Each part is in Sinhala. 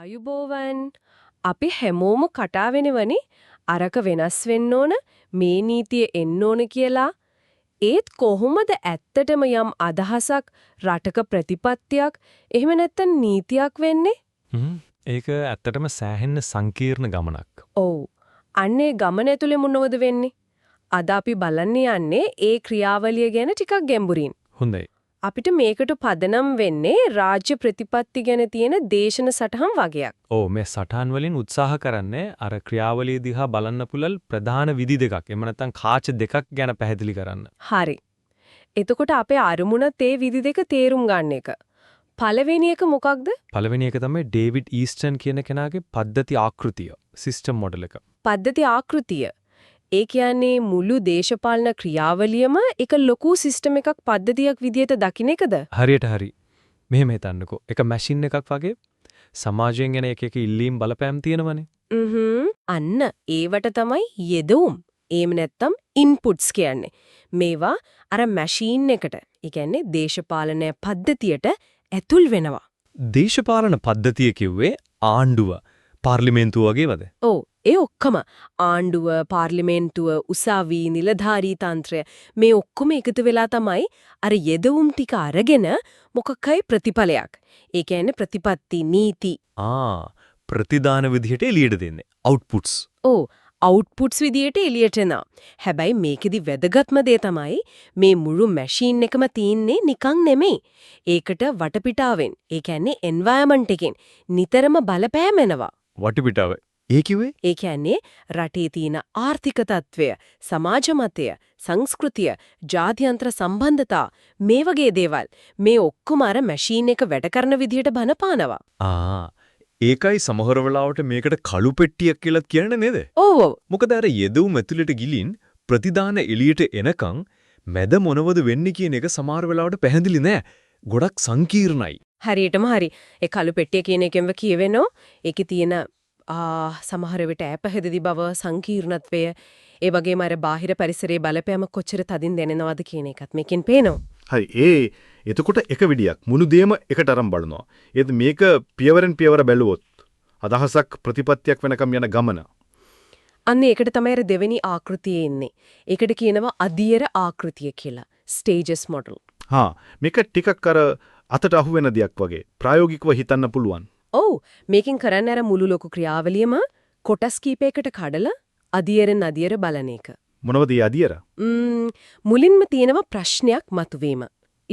ආයුබෝවන් අපි හැමෝම කතා වෙනවනේ අරක වෙනස් වෙන්න ඕන මේ නීතිය එන්න ඕන කියලා. ඒත් කොහොමද ඇත්තටම යම් අදහසක් රටක ප්‍රතිපත්තියක් එහෙම නැත්නම් නීතියක් වෙන්නේ? ඒක ඇත්තටම සෑහෙන්න සංකීර්ණ ගමනක්. ඔව්. අන්නේ ගමන ඇතුලේ මොනවද වෙන්නේ? අද අපි බලන්න යන්නේ ඒ ක්‍රියාවලිය ගැන ටිකක් ගැඹුරින්. හොඳයි. අපිට මේකට පදනම් වෙන්නේ රාජ්‍ය ප්‍රතිපත්ති ගැන තියෙන දේශන සටහන් වගේක්. ඔව් මේ සටහන් වලින් උත්සාහ කරන්නේ අර ක්‍රියාවලිය දිහා බලන්න පුළුල් ප්‍රධාන විදි දෙකක්. එහෙම නැත්නම් කාච දෙකක් ගැන පැහැදිලි කරන්න. හරි. එතකොට අපේ අරමුණත් ඒ විදි දෙක තේරුම් ගන්න එක. පළවෙනි එක මොකක්ද? පළවෙනි එක තමයි ඩේවිඩ් ඊස්ටන් කියන කෙනාගේ පද්ධති ආකෘතිය, සිස්ටම් මොඩල් එක. පද්ධති ආකෘතිය. ඒ කියන්නේ මුළු දේශපාලන ක්‍රියාවලියම එක ලොකු සිස්ටම් එකක් පද්ධතියක් විදියට දකින්න එකද? හරියට හරි. මෙහෙම හිතන්නකෝ. එක මැෂින් එකක් වගේ සමාජයෙන් එන එක ඉල්ලීම් බලපෑම් තියෙනවනේ. අන්න ඒවට තමයි යෙදවුම්. එහෙම නැත්නම් ඉන්පුට්ස් කියන්නේ. මේවා අර මැෂින් එකට, ඒ කියන්නේ දේශපාලන පද්ධතියට ඇතුල් වෙනවා. දේශපාලන පද්ධතිය කිව්වේ ආණ්ඩුව, පාර්ලිමේන්තුව වගේවද? ඔව්. ඒ ඔක්කොම ආණ්ඩුව, පාර්ලිමේන්තුව, උසාවි, නිලධාරී තන්ත්‍රය මේ ඔක්කොම එකතු වෙලා තමයි අර යෙදවුම් ටික අරගෙන මොකක්යි ප්‍රතිඵලයක්. ඒ කියන්නේ ප්‍රතිපත්ති නීති. ප්‍රතිදාන විදිහට එළියට දෙන්නේ. අවුට්පුට්ස්. ඔව්. අවුට්පුට්ස් විදියට එළියට එනවා. හැබැයි මේකෙදි වැදගත්ම දේ තමයි මේ මුළු මැෂින් එකම තියෙන්නේ නිකන් නෙමෙයි. ඒකට වටපිටාවෙන්, ඒ කියන්නේ එන්වයරන්මන්ට් එකෙන් නිතරම බලපෑම් එනවා. වටපිටාව. ඒ කිව්වේ? ඒ කියන්නේ රටේ තියෙන ආර්ථික තත්ත්වය, සමාජ මතය, සංස්කෘතිය, ජාත්‍යන්තර සම්බන්ධතා මේ වගේ දේවල් මේ ඔක්කොම අර මැෂින් එක වැඩ කරන විදිහට බලපානවා. ඒකයි සමහර වෙලාවට මේකට කළු පෙට්ටියක් කියලා කියන්නේ නේද? ඔව්. මොකද අර යෙදුම් ඇතුළට ගිලින් ප්‍රතිදාන එළියට එනකන් මැද මොනවද වෙන්නේ කියන එක සමහර වෙලාවට පැහැදිලි නෑ. ගොඩක් සංකීර්ණයි. හරියටම හරි. ඒ කළු පෙට්ටිය කියන එකෙන්ව කියවෙනෝ ඒකේ තියෙන සමහර විට ඈපැහැදිලි බව, සංකීර්ණත්වය, ඒ වගේම අර බාහිර පරිසරයේ බලපෑම කොච්චර තදින් දැනෙනවද කියන එකත් මේකෙන් පේනවා. හරි. එතකොට එක විදියක් මුළු දෙයම එකට අරන් බලනවා. ඒත් මේක පියවරෙන් පියවර බැලුවොත් අදහසක් ප්‍රතිපත්තියක් වෙනකම් යන ගමන. අන්න ඒකට තමයි අර දෙවෙනි ආකෘතියේ ඉන්නේ. ඒකට කියනවා අධීර ආකෘතිය කියලා. Stages model. මේක ටිකක් අර අතට අහු වෙන දෙයක් වගේ ප්‍රායෝගිකව හිතන්න පුළුවන්. ඔව්. මේකෙන් කරන්නේ අර මුළු ලොකු ක්‍රියාවලියම කොටස් කීපයකට කඩලා අධීරෙන් අධීර බලන එක. මොනවද මේ අධීර? මුලින්ම තියෙනවා ප්‍රශ්නයක් මතුවීම.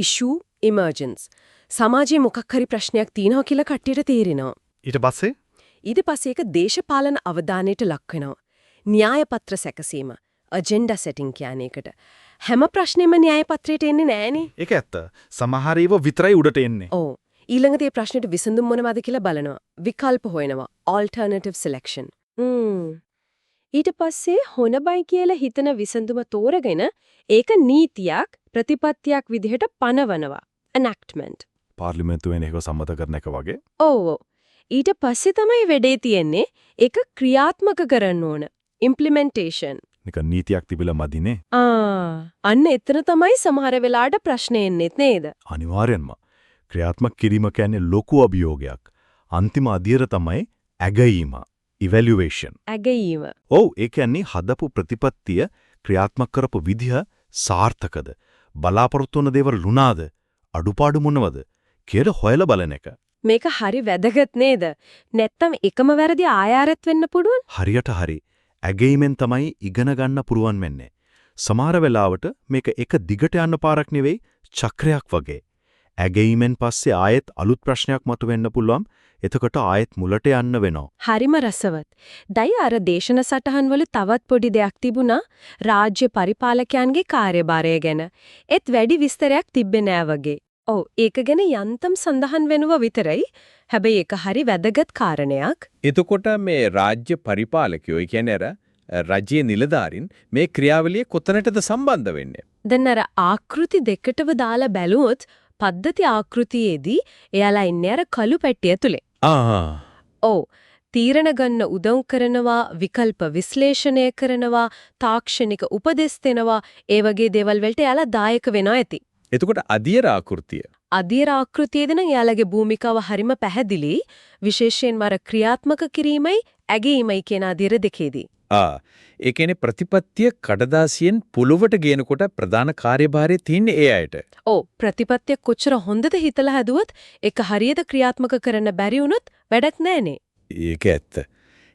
issue emergence. සමාජයේ මොකක් හරි ප්‍රශ්නයක් තියෙනවා කියලා කට්ටියට තේරෙනවා. ඊට පස්සේ ඒක දේශපාලන අවධානයට ලක් වෙනවා. න්‍යාය පත්‍ර සැකසීම, agenda setting කියන එකට. හැම ප්‍රශ්නෙම න්‍යාය පත්‍රයට එන්නේ නෑනේ. ඒක ඇත්ත. සමහර ඒවා විතරයි උඩට එන්නේ. ඔව්. ඊළඟට මේ ප්‍රශ්නෙට විසඳුම් මොනවද කියලා බලනවා. විකල්ප හොයනවා. alternative selection. ඊට පස්සේ හොනබයි කියලා හිතන විසඳුම තෝරගෙන ඒක නීතියක්, ප්‍රතිපත්තියක් විදිහට පනවනවා. enactment. පාර්ලිමේන්තුවෙන් ඒක සම්මත කරන එක වගේ. ඔව්. ඊට පස්සේ තමයි වැඩේ තියෙන්නේ ඒක ක්‍රියාත්මක කරන්න ඕන. implementation. නිකන් නීතියක් තිබිලා මදිනේ. අන්න එතන තමයි සමහර වෙලාවට ප්‍රශ්නේ එන්නේ නේද? අනිවාර්යෙන්ම. ක්‍රියාත්මක කිරීම කියන්නේ ලොකු අභියෝගයක්. අන්තිම අධීර තමයි ඇගීම. evaluation. ඇගීම. ඔව් ඒ කියන්නේ හදපු ප්‍රතිපත්තිය ක්‍රියාත්මක කරපු විදිහ සාර්ථකද? බලාපොරොත්තු වන දේවල් ලුණාද? අඩුපාඩු මොනවද? කියලා හොයලා බලන එක. මේක හරි වැදගත් නේද? නැත්තම් එකම වැරදි ආයාරත් වෙන්න පුළුවන්. හරියට හරි. ඇගීමෙන් තමයි ඉගෙන ගන්න පුරුවන් වෙන්නේ. සමහර වෙලාවට මේක එක දිගට යන පාරක් නෙවෙයි චක්‍රයක් වගේ. ඇගීමෙන් පස්සේ ආයෙත් අලුත් ප්‍රශ්නයක් මතුවෙන්න පුළුවන්. එතකොට ආයෙත් මුලට යන්න වෙනවා. හරිම රසවත්. දෛ අර දේශන සටහන් වල තවත් පොඩි දෙයක් තිබුණා. රාජ්‍ය පරිපාලකයන්ගේ කාර්යභාරය ගැන. ඒත් වැඩි විස්තරයක් තිබ්බේ නෑ වගේ. ඔව් ඒක ගැන යන්තම් සඳහන් වෙනවා විතරයි. හැබැයි ඒක හරි වැදගත් කාරණයක්. එතකොට මේ රාජ්‍ය පරිපාලකයෝ කියන්නේ රජයේ නිලධාරීන් මේ ක්‍රියාවලිය කොතනටද සම්බන්ධ වෙන්නේ? දැන් අර ආකෘති දෙකටව දාලා බැලුවොත් පද්ධති ආකෘතියේදී එයාලා ඉන්නේ අර කළු පැට්ටිය තුලේ. ඔව්. තීරණ ගන්න උදව් කරනවා, විකල්ප විශ්ලේෂණය කරනවා, තාක්ෂණික උපදෙස් දෙනවා, ඒ වගේ දේවල් වලට එයාලා දායක වෙනවා ඇති. එතකොට අධීර ආකෘතිය. අධීර ආකෘතියේද නම් එයාලගේ භූමිකාව හරිම පැහැදිලි. විශේෂයෙන්ම අර ක්‍රියාත්මක කිරීමයි ඇගීමයි කියන අධීර දෙකේදී. ඒ කියන්නේ ප්‍රතිපත්තිය කඩදාසියෙන් පුලුවට ගේනකොට ප්‍රධාන කාර්යභාරය තියෙන්නේ ඒ අයට. ඔව් ප්‍රතිපත්තිය කොච්චර හොඳද හිතලා හැදුවත් ඒක හරියට ක්‍රියාත්මක කරන්න බැරි වුණොත් වැඩක් නැහනේ. ඒක ඇත්ත.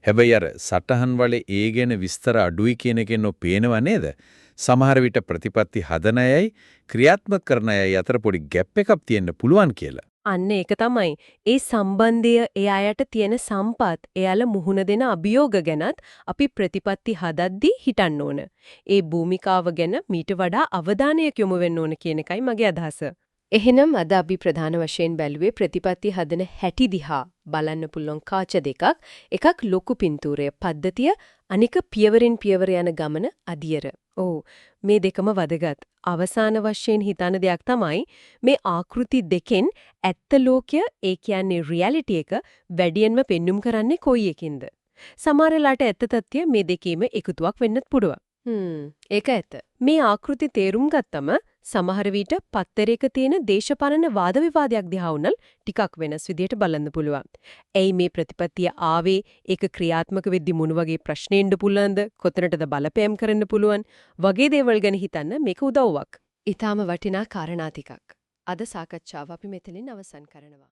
හැබැයි අර සටහන් වලේ ඒ ගැන විස්තර අඩුයි කියන එකෙන් පේනව නේද? සමහර විට ප්‍රතිපත්ති හදන අයයි ක්‍රියාත්මක කරන අයයි අතර පොඩි ગેප් එකක් තියෙන්න පුළුවන් කියලා. අන්න ඒක තමයි. ඒ සම්බන්ධය ඒ අයට තියෙන සම්පත් එයාලා මුහුණ දෙන අභියෝග ගැනත් අපි ප්‍රතිපත්ති හදද්දී හිතන්න ඕන. ඒ භූමිකාව ගැන මීට වඩා අවධානයක් යොමු වෙන්න ඕන කියන එකයි මගේ අදහස. එහෙනම් අද අපි ප්‍රධාන වශයෙන් බැලුවේ ප්‍රතිපත්ති හදන හැටි දිහා බලන්න පුළුවන් කාච දෙකක්. එකක් ලොකු පින්තූරය පද්ධතිය, අනික පියවරින් පියවර යන ගමන අදියර. ඔව් මේ දෙකම වැදගත්. අවසාන වශයෙන් හිතන දෙයක් තමයි මේ ආකෘති දෙකෙන් ඇත්ත ලෝකය ඒ කියන්නේ රියැලිටි එක වැඩියෙන්ම පෙන්눔 කරන්නේ කොයි එකින්ද? සමහරලාට ඇත්ත තත්ත්වය මේ දෙකේම එකතුවක් වෙන්නත් පුළුවන්. ඒක ඇත්ත. මේ ආකෘති තේරුම් ගත්තම සමහර විට පත්තරයක තියෙන දේශපාලන වාද විවාදයක් දිහා උනල් ටිකක් වෙනස් විදියට බලන්න පුළුවන්. එයි මේ ප්‍රතිපත්තිය ආවේ ඒක ක්‍රියාත්මක වෙද්දි මොන වගේ ප්‍රශ්නෙන්න පුළුවන්ද? කොතනටද බලපෑම් කරන්න පුළුවන්? වගේ දේවල් ගැන හිතන්න මේක උදව්වක්. ඊටාම වටිනා කාරණා ටිකක්. අද සාකච්ඡාව අපි මෙතනින් අවසන් කරනවා.